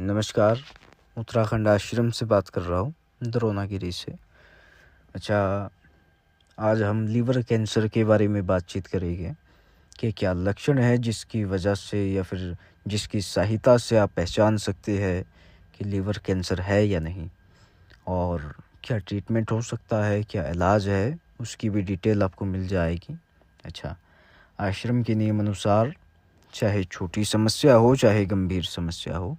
नमस्कार। उत्तराखंड आश्रम से बात कर रहा हूँ, द्रोणागिरी से। अच्छा, आज हम लीवर कैंसर के बारे में बातचीत करेंगे कि क्या लक्षण है जिसकी वजह से या फिर जिसकी सहायता से आप पहचान सकते हैं कि लीवर कैंसर है या नहीं, और क्या ट्रीटमेंट हो सकता है, क्या इलाज है, उसकी भी डिटेल आपको मिल जाएगी। अच्छा, आश्रम के नियम अनुसार चाहे छोटी समस्या हो चाहे गंभीर समस्या हो,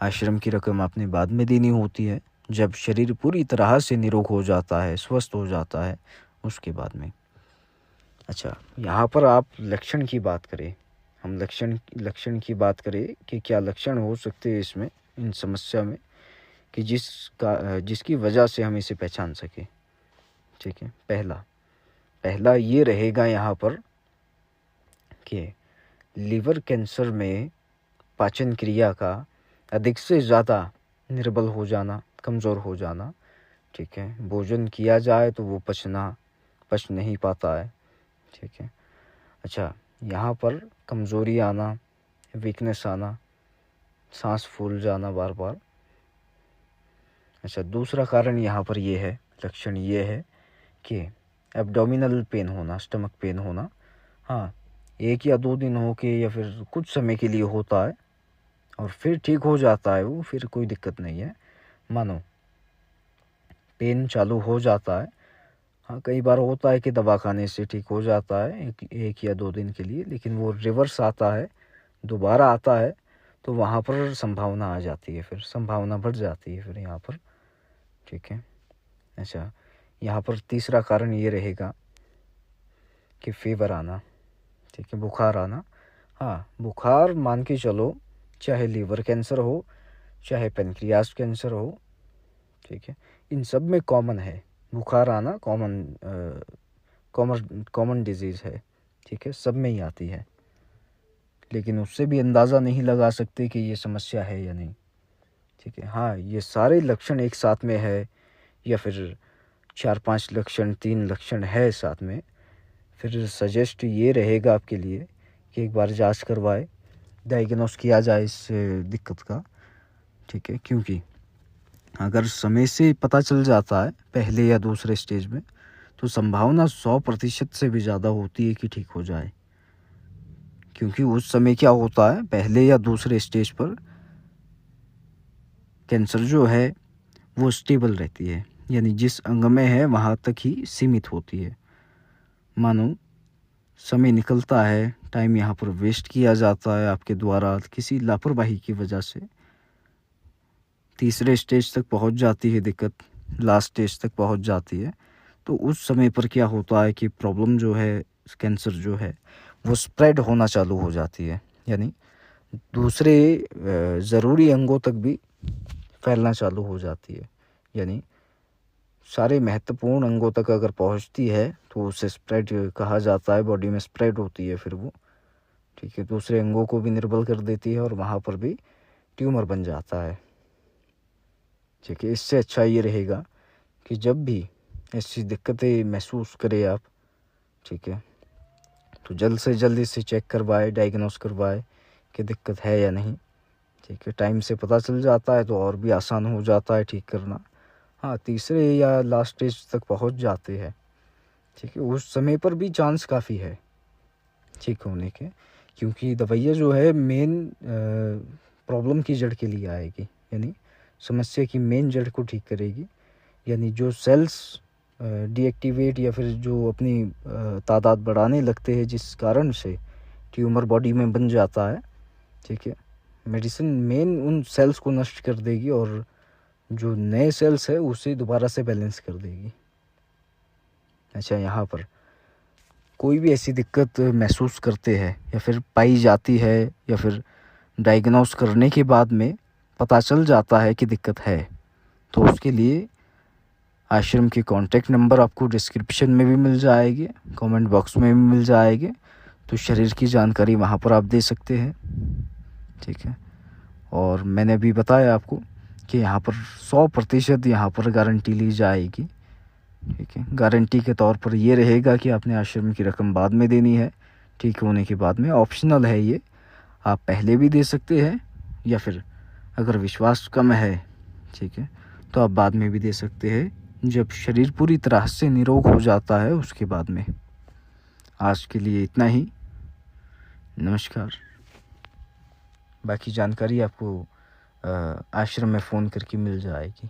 आश्रम की रकम आपने बाद में देनी होती है, जब शरीर पूरी तरह से निरोग हो जाता है, स्वस्थ हो जाता है, उसके बाद में। अच्छा, यहाँ पर आप लक्षण की बात करें, हम लक्षण की बात करें कि क्या लक्षण हो सकते हैं इसमें, इन समस्या में, कि जिसकी वजह से हम इसे पहचान सकें। ठीक है, पहला ये रहेगा यहाँ पर कि लीवर कैंसर में पाचन क्रिया का अधिक से ज़्यादा निर्बल हो जाना, कमज़ोर हो जाना। ठीक है, भोजन किया जाए तो वो पच नहीं पाता है। ठीक है। अच्छा, यहाँ पर कमज़ोरी आना, वीकनेस आना, सांस फूल जाना बार बार। अच्छा, दूसरा कारण यहाँ पर ये है, लक्षण ये है कि एब्डोमिनल पेन होना, स्टमक पेन होना। हाँ, 1 या 2 दिन हो के या फिर कुछ समय के लिए होता है और फिर ठीक हो जाता है वो, फिर कोई दिक्कत नहीं है। मानो पेन चालू हो जाता है, हाँ, कई बार होता है कि दवा खाने से ठीक हो जाता है 1 या 2 दिन के लिए, लेकिन वो रिवर्स आता है, दोबारा आता है, तो वहाँ पर संभावना आ जाती है, फिर संभावना बढ़ जाती है फिर यहाँ पर। ठीक है। अच्छा, यहाँ पर तीसरा कारण ये रहेगा कि फीवर आना। ठीक है, बुखार आना। हाँ, बुखार मान के चलो, चाहे लीवर कैंसर हो चाहे पेनक्रियास कैंसर हो। ठीक है, इन सब में कॉमन है, बुखार आना कॉमन डिजीज़ है। ठीक है, सब में ही आती है, लेकिन उससे भी अंदाज़ा नहीं लगा सकते कि ये समस्या है या नहीं। ठीक है, हाँ, ये सारे लक्षण एक साथ में है या फिर 4-5 लक्षण, 3 लक्षण है साथ में, फिर सजेस्ट ये रहेगा आपके लिए कि एक बार जांच करवाए, डायग्नोस किया जाए इस दिक्कत का। ठीक है, क्योंकि अगर समय से पता चल जाता है पहले या दूसरे स्टेज में, तो संभावना 100% से भी ज़्यादा होती है कि ठीक हो जाए। क्योंकि उस समय क्या होता है, पहले या दूसरे स्टेज पर कैंसर जो है वो स्टेबल रहती है, यानी जिस अंग में है वहाँ तक ही सीमित होती है। मानो समय निकलता है, टाइम यहाँ पर वेस्ट किया जाता है आपके द्वारा किसी लापरवाही की वजह से, तीसरे स्टेज तक पहुँच जाती है दिक्कत, लास्ट स्टेज तक पहुँच जाती है, तो उस समय पर क्या होता है कि प्रॉब्लम जो है, कैंसर जो है वो स्प्रेड होना चालू हो जाती है, यानी दूसरे ज़रूरी अंगों तक भी फैलना चालू हो जाती है। यानी सारे महत्वपूर्ण अंगों तक अगर पहुंचती है तो उसे स्प्रेड कहा जाता है, बॉडी में स्प्रेड होती है फिर वो। ठीक है, दूसरे अंगों को भी निर्बल कर देती है और वहाँ पर भी ट्यूमर बन जाता है। ठीक है, इससे अच्छा ये रहेगा कि जब भी ऐसी दिक्कतें महसूस करें आप, ठीक है, तो जल्द से जल्द इसे चेक करवाए, डायग्नोस करवाए कि दिक्कत है या नहीं। ठीक है, टाइम से पता चल जाता है तो और भी आसान हो जाता है ठीक करना। हाँ, तीसरे या लास्ट स्टेज तक पहुंच जाते हैं, ठीक है, उस समय पर भी चांस काफ़ी है ठीक होने के, क्योंकि दवाइयाँ जो है मेन प्रॉब्लम की जड़ के लिए आएगी, यानी समस्या की मेन जड़ को ठीक करेगी। यानी जो सेल्स डीएक्टिवेट या फिर जो अपनी तादाद बढ़ाने लगते हैं जिस कारण से ट्यूमर बॉडी में बन जाता है, ठीक है, मेडिसिन मेन उन सेल्स को नष्ट कर देगी और जो नए सेल्स है उसे दोबारा से बैलेंस कर देगी। अच्छा, यहाँ पर कोई भी ऐसी दिक्कत महसूस करते हैं या फिर पाई जाती है या फिर डायग्नोस करने के बाद में पता चल जाता है कि दिक्कत है, तो उसके लिए आश्रम के कॉन्टैक्ट नंबर आपको डिस्क्रिप्शन में भी मिल जाएंगे, कमेंट बॉक्स में भी मिल जाएंगे, तो शरीर की जानकारी वहाँ पर आप दे सकते हैं। ठीक है, और मैंने भी बताया आपको कि यहाँ पर 100% यहाँ पर गारंटी ली जाएगी। ठीक है, गारंटी के तौर पर ये रहेगा कि आपने आश्रम की रकम बाद में देनी है, ठीक होने के बाद में, ऑप्शनल है ये, आप पहले भी दे सकते हैं या फिर अगर विश्वास कम है, ठीक है, तो आप बाद में भी दे सकते हैं, जब शरीर पूरी तरह से निरोग हो जाता है उसके बाद में। आज के लिए इतना ही, नमस्कार। बाकी जानकारी आपको आश्रम में फ़ोन करके मिल जाएगी।